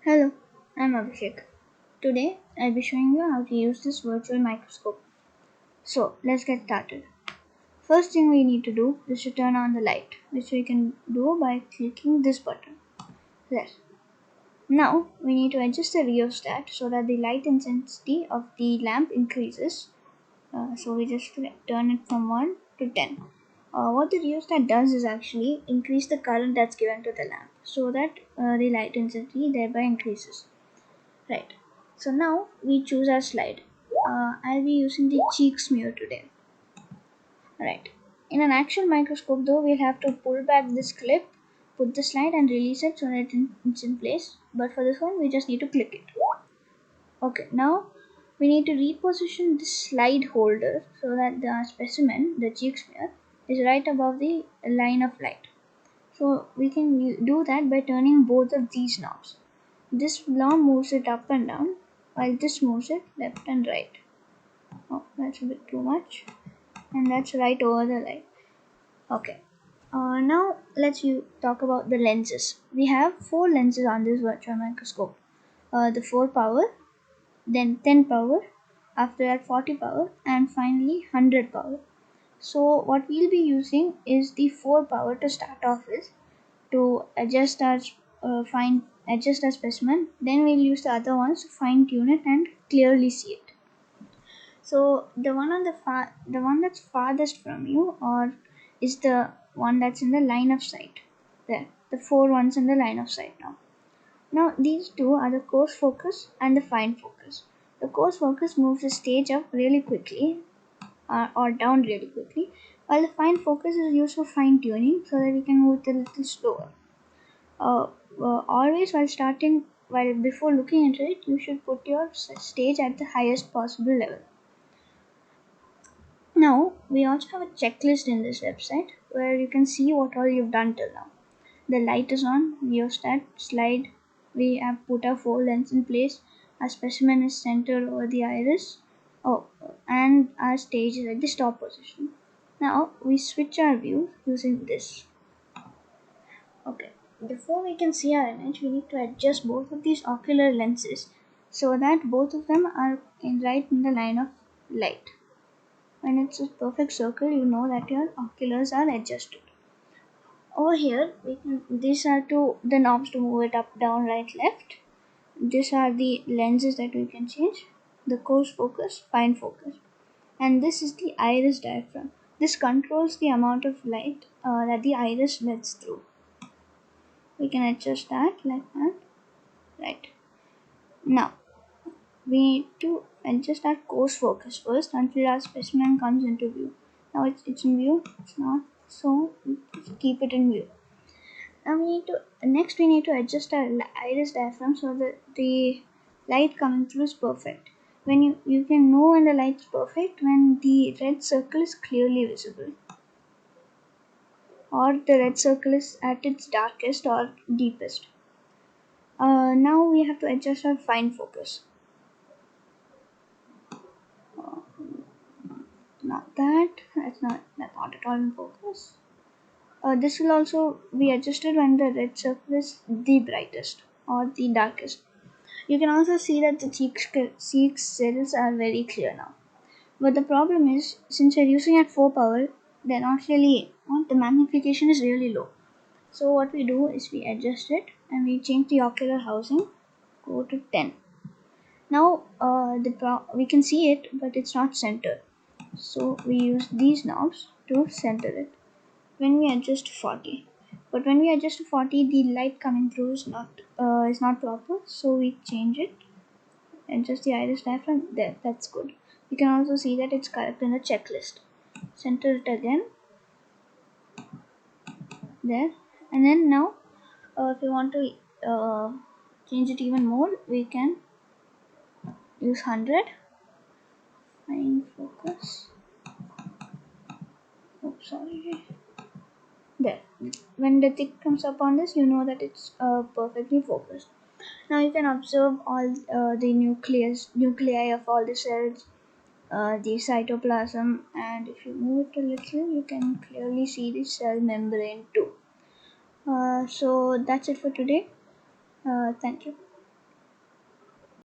Hello, I'm Abhishek. Today I'll be showing you how to use this virtual microscope. So let's get started. First thing we need to do is to turn on the light, which we can do by clicking this button. There. Now we need to adjust the rheostat so that the light intensity of the lamp increases. So we just turn it from 1 to 10. What the rheostat does is actually increase the current that's given to the lamp so that the light intensity thereby increases. Right. So now we choose our slide. I'll be using the cheek smear today. Right. In an actual microscope though, we'll have to pull back this clip, put the slide and release it so that it's in place. But for this one, we just need to click it. Okay, now we need to reposition the slide holder so that the specimen, the cheek smear, is right above the line of light. So we can do that by turning both of these knobs. This knob moves it up and down, while this moves it left and right. Oh, that's a bit too much. And that's right over the line. Okay. Now let's talk about the lenses. We have 4 lenses on this virtual microscope. The 4 power, then 10 power, after that 40 power, and finally 100 power. So what we'll be using is the 4 power to start off with to adjust our adjust our specimen. Then we'll use the other ones to fine tune it and clearly see it. So the one on the one that's farthest from you or is the one that's in the line of sight. There, the 4 ones in the line of sight now. Now these two are the coarse focus and the fine focus. The coarse focus moves the stage up really quickly or down really quickly, while the fine focus is used for fine tuning so that we can move it a little slower. Always while before looking into it, you should put your stage at the highest possible level. Now we also have a checklist in this website where you can see what all you've done till now. The light is on, rheostat, slide, we have put our 4 lens in place, our specimen is centered over the iris, and our stage is at the stop position. Now we switch our view using this. Okay, before we can see our image, we need to adjust both of these ocular lenses so that both of them are right in the line of light. When it's a perfect circle, you know that your oculars are adjusted. Over here, these are the knobs to move it up, down, right, left. These are the lenses that we can change. The coarse focus, fine focus. And this is the iris diaphragm. This controls the amount of light that the iris lets through. We can adjust that like that. Right. Now, we need to adjust our coarse focus first until our specimen comes into view. Now it's in view, it's not, so just keep it in view. Now we need to adjust our iris diaphragm so that the light coming through is perfect. When you can know when the light is perfect when the red circle is clearly visible, or the red circle is at its darkest or deepest. Now we have to adjust our fine focus. Not that. That's not at all in focus. This will also be adjusted when the red circle is the brightest or the darkest. You can also see that the cheek cells are very clear now. But the problem is, since we're using at 4 power, they're not really, the magnification is really low. So what we do is we adjust it and we change the ocular housing, go to 10. Now we can see it, but it's not centered. So we use these knobs to center it. When we adjust to 40, but when we adjust to 40, the light coming through is not proper. So we change it, adjust the iris diaphragm. There, that's good. You can also see that it's correct in the checklist. Center it again. There, and then now, if you want to change it even more, we can use 100. Fine focus. Oh, sorry. There. When the tick comes up on this, you know that it's perfectly focused. Now you can observe all the nuclei of all the cells, the cytoplasm, and if you move it a little, you can clearly see the cell membrane too. So that's it for today. Thank you.